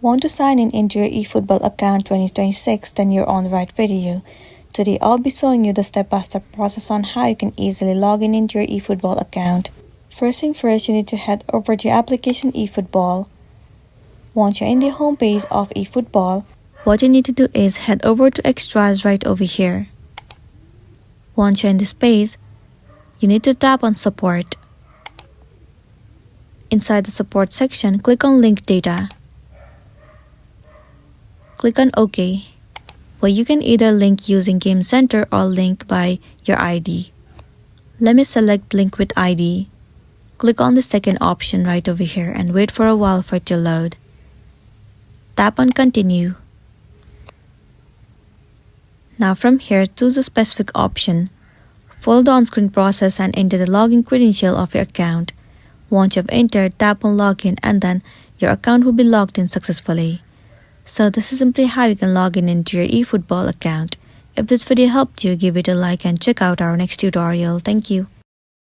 Want to sign in into your eFootball account 2026? Then you're on the right video. Today I'll be showing you the step-by-step process on how you can easily log in into your eFootball account. First thing first, you need to head over to your application eFootball. Once you're in the home page of eFootball, what you need to do is head over to Extras right over here. Once you're in this page, you need to tap on Support. Inside the Support section, click on Link Data. Click on OK, where you can either link using Game Center or link by your ID. Let me select Link with ID. Click on the second option right over here and wait for a while for it to load. Tap on Continue. Now from here, choose a specific option. Follow the on-screen process and enter the login credential of your account. Once you've entered, tap on Login and then your account will be logged in successfully. So this is simply how you can log in into your eFootball account. If this video helped you, give it a like and check out our next tutorial. Thank you.